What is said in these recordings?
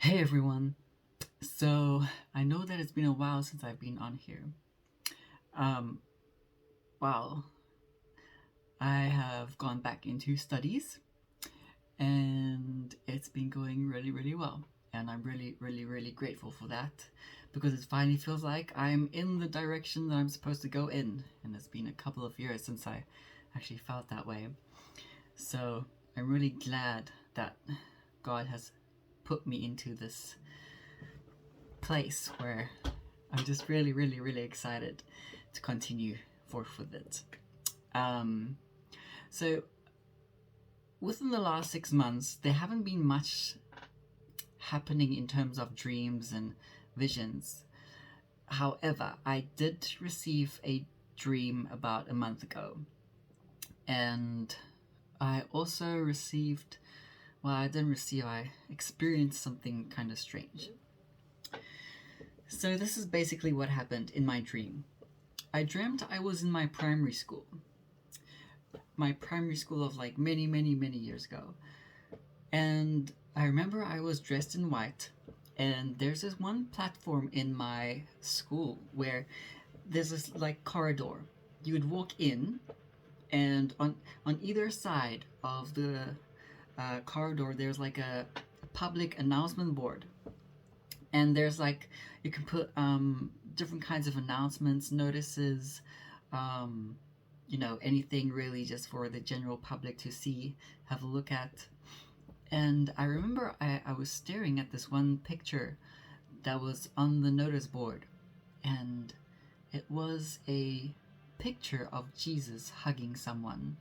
Hey everyone. So I know that it's been a while since I've been on here. Um, well, I have gone back into studies and it's been going really, really well. And I'm really, really, really grateful for that because it finally feels like I'm in the direction that I'm supposed to go in. And it's been a couple of years since I actually felt that way. So I'm really glad that God has put me into this place where I'm just really, really, really excited to continue forth with it. Um, so, within the last 6 months, there haven't been much happening in terms of dreams and visions. However, I did receive a dream about a month ago, and I also received, well, I didn't receive, I experienced something kind of strange. So, this is basically what happened in my dream. I dreamt I was in my primary school of like many, many, many years ago. And I remember I was dressed in white, and there's this one platform in my school where there's this like corridor. You would walk in, and on either side of the corridor, there's like a public announcement board, and there's like you can put different kinds of announcements, notices, um, anything really just for the general public to see, have a look at. And I remember I was staring at this one picture that was on the notice board, and it was a picture of Jesus hugging someone.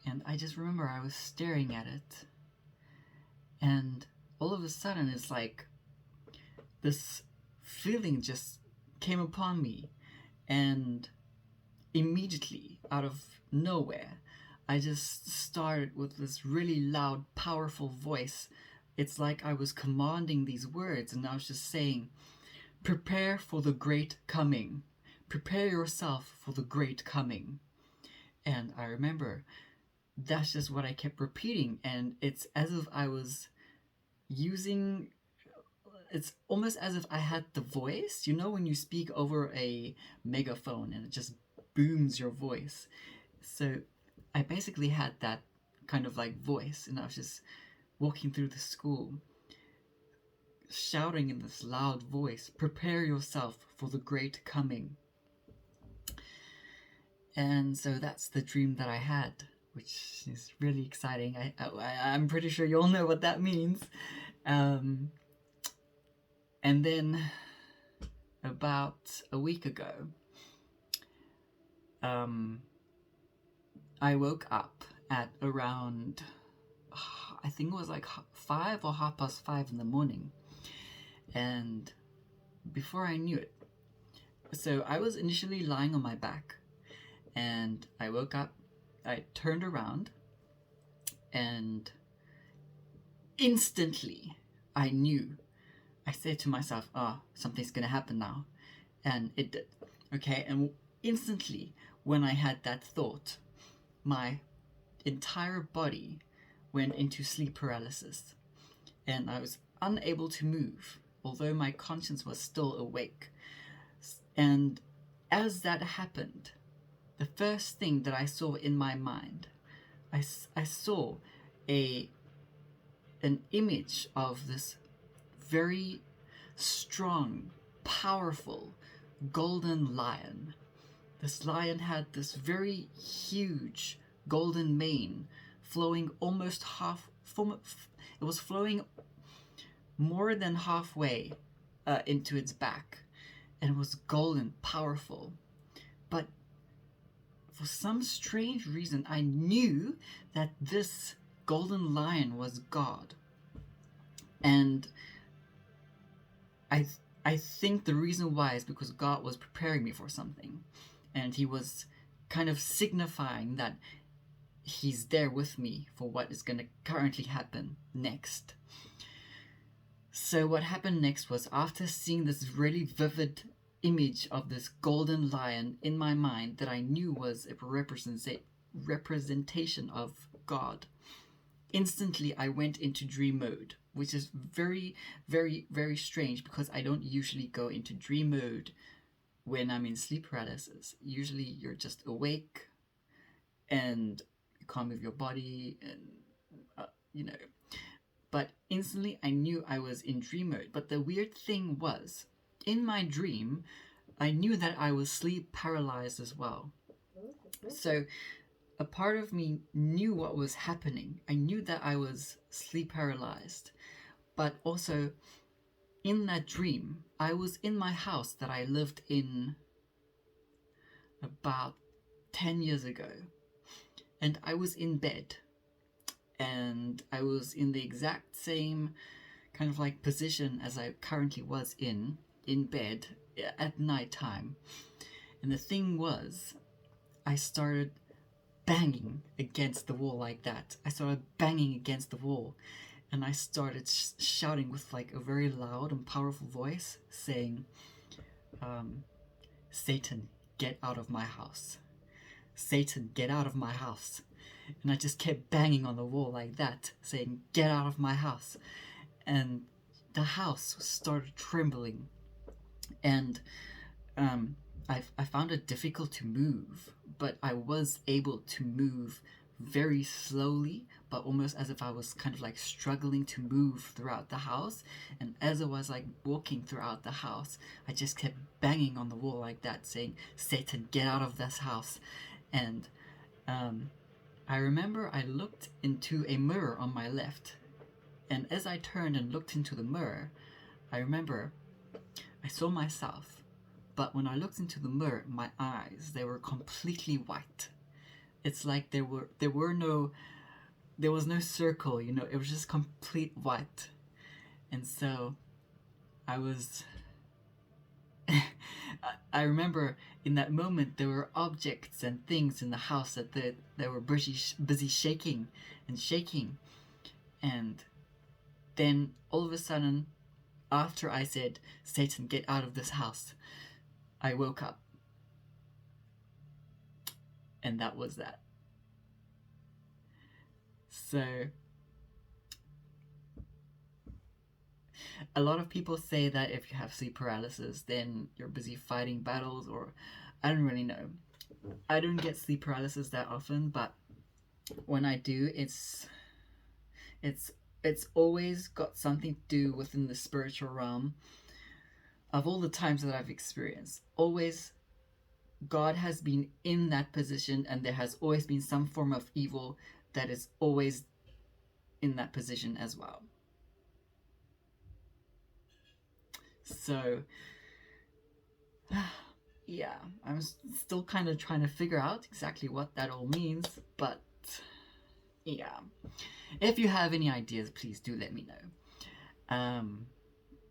And I just remember I was staring at it, and all of a sudden it's like this feeling just came upon me, and immediately out of nowhere I just started with this really loud, powerful voice. It's like I was commanding these words, and I was just saying, prepare for the great coming. Prepare yourself for the great coming. And I remember that's just what I kept repeating, and it's as if I was using, it's almost as if I had the voice. You know, when you speak over a megaphone and it just booms your voice. So I basically had that kind of like voice, and I was just walking through the school, shouting in this loud voice, prepare yourself for the great coming. And so that's the dream that I had, which is really exciting. I'm pretty sure you all know what that means. Um, and then about a week ago, um, I woke up at around, I think it was like 5 or 5:30 in the morning. And before I knew it, so I was initially lying on my back, and I woke up, I turned around, and instantly I knew. I said to myself, oh, something's gonna happen now. And it did. Okay, and instantly when I had that thought, my entire body went into sleep paralysis, and I was unable to move, although my conscience was still awake. And as that happened, the first thing that I saw in my mind, I saw a an image of this very strong, powerful golden lion. This lion had this very huge golden mane flowing almost half from it was flowing more than halfway into its back, and it was golden, powerful. But for some strange reason, I knew that this golden lion was God. And I I think the reason why is because God was preparing me for something, and He was kind of signifying that He's there with me for what is going to currently happen next. So what happened next was, after seeing this really vivid image of this golden lion in my mind that I knew was a representation of God, instantly I went into dream mode, which is very, very, very strange because I don't usually go into dream mode when I'm in sleep paralysis. Usually you're just awake and you can't move your body, and you know. But instantly I knew I was in dream mode. But the weird thing was, in my dream, I knew that I was sleep paralyzed as well. So a part of me knew what was happening. I knew that I was sleep paralyzed. But also, in that dream, I was in my house that I lived in about 10 years ago. And I was in bed. And I was in the exact same kind of like position as I currently was in bed at night time. And the thing was, I started banging against the wall like that. I started banging against the wall, and I started shouting with like a very loud and powerful voice, saying, Satan, get out of my house. Satan, get out of my house. And I just kept banging on the wall like that, saying, get out of my house. And the house started trembling. And I found it difficult to move, but I was able to move very slowly, but almost as if I was kind of like struggling to move throughout the house. And as I was like walking throughout the house, I just kept banging on the wall like that, saying, Satan, get out of this house. And I remember I looked into a mirror on my left, and as I turned and looked into the mirror, I remember I saw myself, but when I looked into the mirror, my eyes, they were completely white. It's like there was no circle, it was just complete white. And so I was I remember in that moment there were objects and things in the house that they were busy shaking and shaking. And then all of a sudden, after I said, Satan, get out of this house, I woke up. And that was that. So a lot of people say that if you have sleep paralysis, then you're busy fighting battles, or I don't really know. I don't get sleep paralysis that often, but when I do, it's always got something to do within the spiritual realm. Of all the times that I've experienced, always God has been in that position, and there has always been some form of evil that is always in that position as well. So yeah, I'm still kind of trying to figure out exactly what that all means, but yeah, if you have any ideas, please do let me know.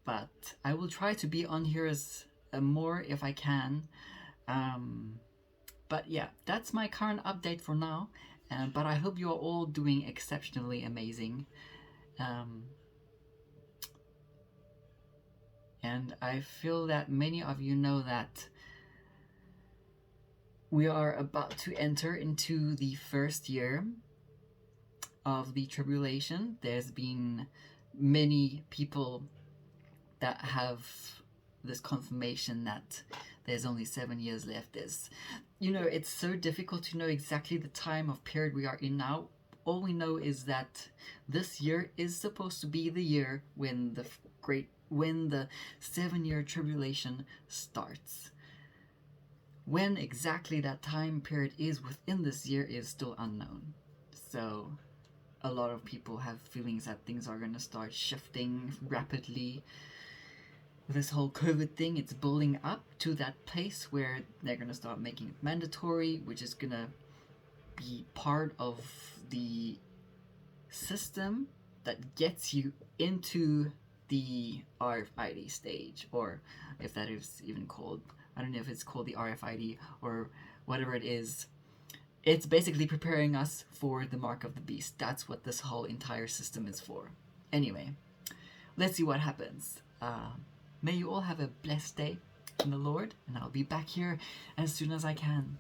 But I will try to be on here as more if I can. But yeah, that's my current update for now. But I hope you are all doing exceptionally amazing. And I feel that many of you know that we are about to enter into the first year of the tribulation. There's been many people that have this confirmation that there's only 7 years left. It's so difficult to know exactly the time of period we are in now. All we know is that this year is supposed to be the year when the 7-year tribulation starts. When exactly that time period is within this year is still unknown. So a lot of people have feelings that things are going to start shifting rapidly. This whole COVID thing, it's building up to that place where they're going to start making it mandatory, which is going to be part of the system that gets you into the RFID stage, or if that is even called, I don't know if it's called the RFID or whatever it is. It's basically preparing us for the mark of the beast. That's what this whole entire system is for. Anyway, let's see what happens. May you all have a blessed day in the Lord, and I'll be back here as soon as I can.